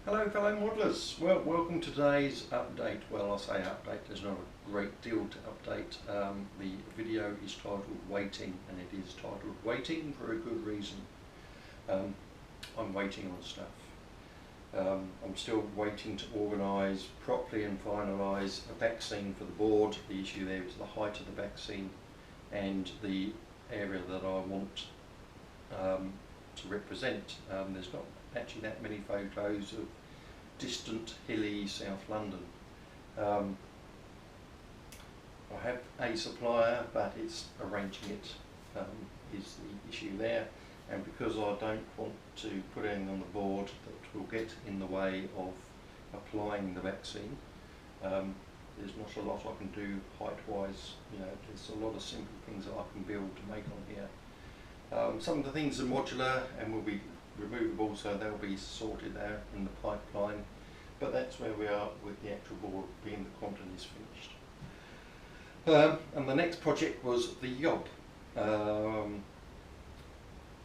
Hello fellow modelers, well welcome to today's update. Well, I say update, there's not a great deal to update. The video is titled Waiting, and it is titled Waiting for a good reason. I'm waiting on stuff. I'm still waiting to organise properly and finalise a back scene for the board. The issue there is the height of the back scene and the area that I want to represent. There's not actually that many photos of distant hilly South London. I have a supplier, but it's arranging it is the issue there, and because I don't want to put anything on the board that will get in the way of applying the vaccine, there's not a lot I can do height wise. You know, there's a lot of simple things that I can build to make on here. Some of the things are modular and will be removable, so they'll be sorted out in the pipeline, but that's where we are with the actual board being the quantity is finished. And the next project was the yob. There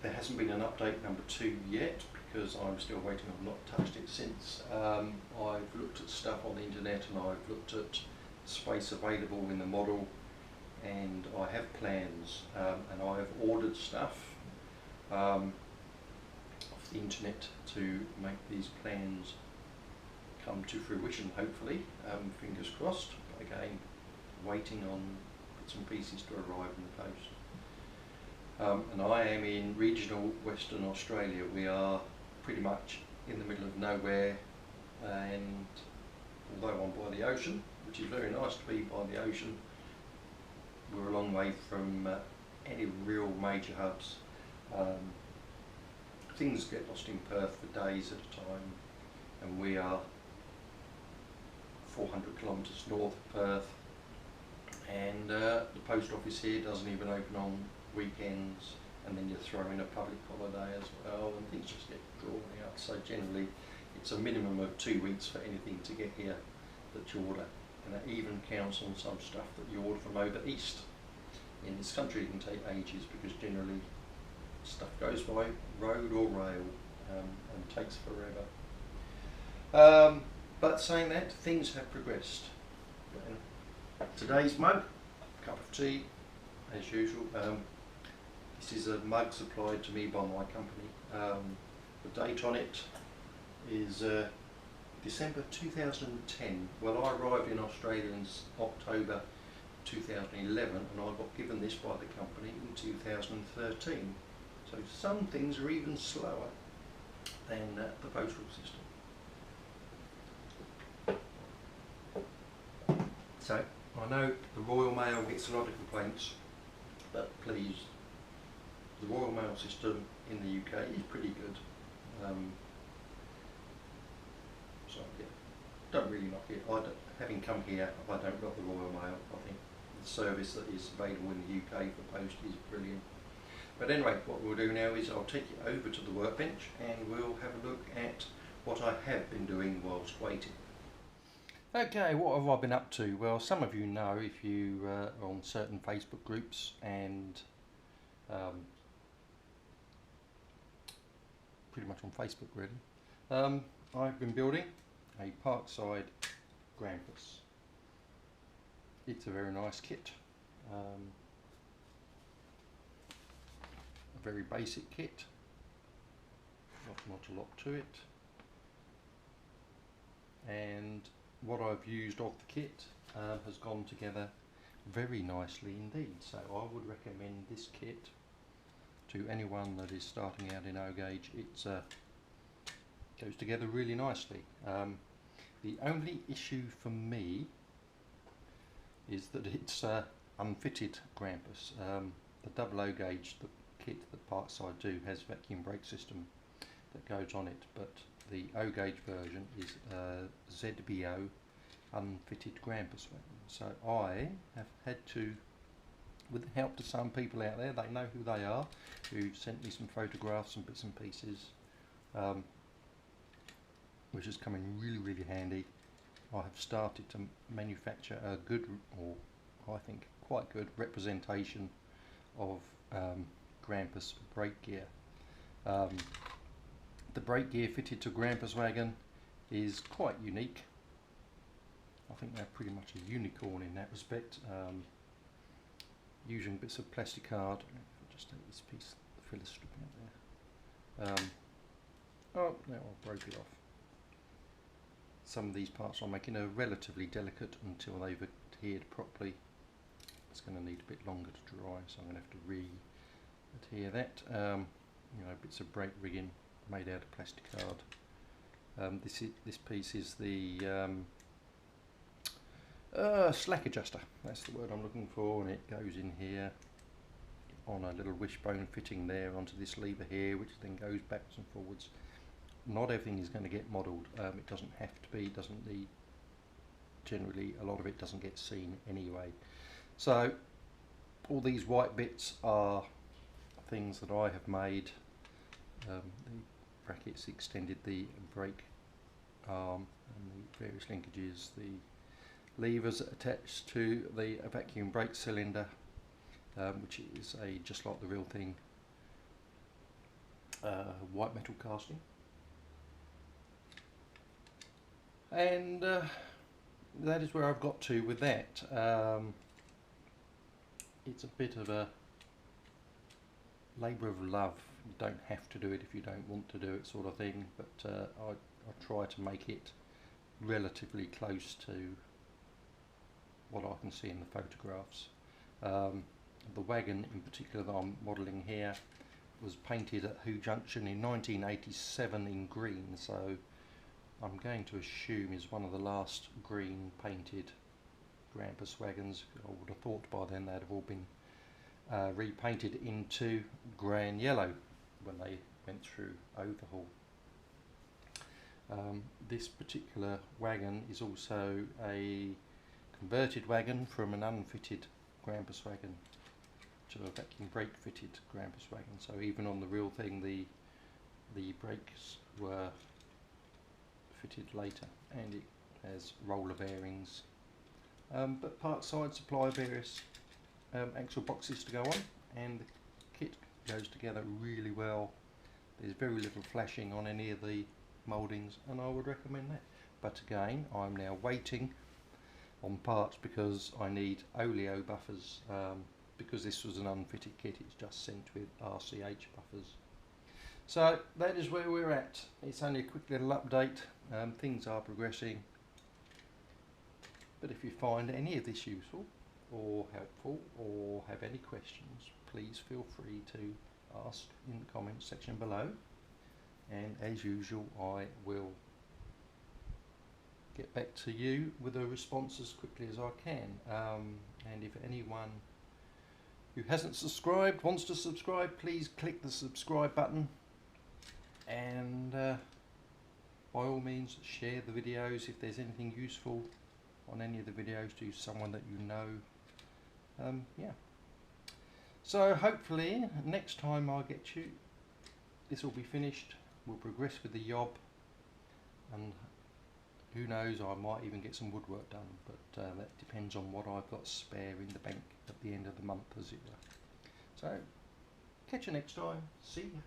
hasn't been an update number 2 yet because I'm still waiting. I've not touched it since. I've looked at stuff on the internet and I've looked at space available in the model, and I have plans, and I've ordered stuff off the internet to make these plans come to fruition, hopefully. Fingers crossed. But again, waiting on bits and pieces to arrive in the post. And I am in regional Western Australia. We are pretty much in the middle of nowhere, and although I'm by the ocean, which is very nice to be by the ocean, we're a long way from any real major hubs. Things get lost in Perth for days at a time, and we are 400 kilometres north of Perth, and the post office here doesn't even open on weekends, and then you throw in a public holiday as well, and things just get drawn out. So generally it's a minimum of 2 weeks for anything to get here that you order, and that even counts on some stuff that you order from over east. In this country it can take ages because generally stuff goes by road or rail, and takes forever. But saying that, things have progressed. Today's mug, cup of tea as usual. This is a mug supplied to me by my company. The date on it is December 2010. Well, I arrived in Australia in October 2011, and I got given this by the company in 2013. So some things are even slower than the postal system. So I know the Royal Mail gets a lot of complaints, but please, the Royal Mail system in the UK is pretty good. So yeah, don't really knock it. Having come here, I don't knock the Royal Mail. I think the service that is available in the UK for post is brilliant. But anyway, what we'll do now is I'll take you over to the workbench and we'll have a look at what I have been doing whilst waiting. Okay, what have I been up to? Well, some of you know if you are on certain Facebook groups and pretty much on Facebook really. I've been building a Parkside Grampus. It's a very nice kit. A very basic kit, not a lot to it, and what I've used of the kit has gone together very nicely indeed. So I would recommend this kit to anyone that is starting out in O gauge. It goes together really nicely. The only issue for me is that it's unfitted Grampus. The double O gauge, the kit that Parkside do, has vacuum brake system that goes on it, but the O gauge version is ZBO unfitted Grampus wagon. So I have had to, with the help of some people out there, they know who they are, who sent me some photographs and bits and pieces, which has come in really handy. I have started to manufacture a good, or I think quite good, representation of Grampus brake gear. The brake gear fitted to Grampus wagon is quite unique. I think they're pretty much a unicorn in that respect. Using bits of plastic card. I'll just take this piece, the filler strip out there. Oh, now I broke it off. Some of these parts I'm making are relatively delicate until they've adhered properly. It's going to need a bit longer to dry, so I'm going to have to re-adhere that. You know, bits of brake rigging made out of plastic card. This piece is the slack adjuster. That's the word I'm looking for, and it goes in here on a little wishbone fitting there onto this lever here, which then goes backwards and forwards. Not everything is going to get modelled. It doesn't have to be. Doesn't need. Generally, a lot of it doesn't get seen anyway. So all these white bits are things that I have made. The brackets extended the brake arm and the various linkages, the levers attached to the vacuum brake cylinder, which is just like the real thing, white metal casting. And that is where I've got to with that. It's a bit of a labour of love. You don't have to do it if you don't want to do it, sort of thing, but I try to make it relatively close to what I can see in the photographs. The wagon in particular that I'm modelling here was painted at Hoo Junction in 1987 in green, so I'm going to assume is one of the last green painted Grampus wagons. I would have thought by then they'd have all been repainted into grey and yellow when they went through overhaul. This particular wagon is also a converted wagon from an unfitted Grampus wagon to a vacuum brake fitted Grampus wagon. So even on the real thing, the brakes were fitted later, and it has roller bearings. But Parkside supply various axle boxes to go on, and the kit goes together really well. There's very little flashing on any of the mouldings, and I would recommend that. But again, I'm now waiting on parts because I need oleo buffers. Because this was an unfitted kit, it's just sent with RCH buffers. So that is where we're at. It's only a quick little update. Things are progressing. But if you find any of this useful or helpful or have any questions, please feel free to ask in the comments section below. And as usual, I will get back to you with a response as quickly as I can. And if anyone who hasn't subscribed wants to subscribe, please click the subscribe button, and by all means share the videos if there's anything useful on any of the videos to someone that you know. Yeah, so hopefully next time I get you, this will be finished. We'll progress with the yob, and who knows, I might even get some woodwork done, but that depends on what I've got spare in the bank at the end of the month, as it were. So catch you next time. See ya.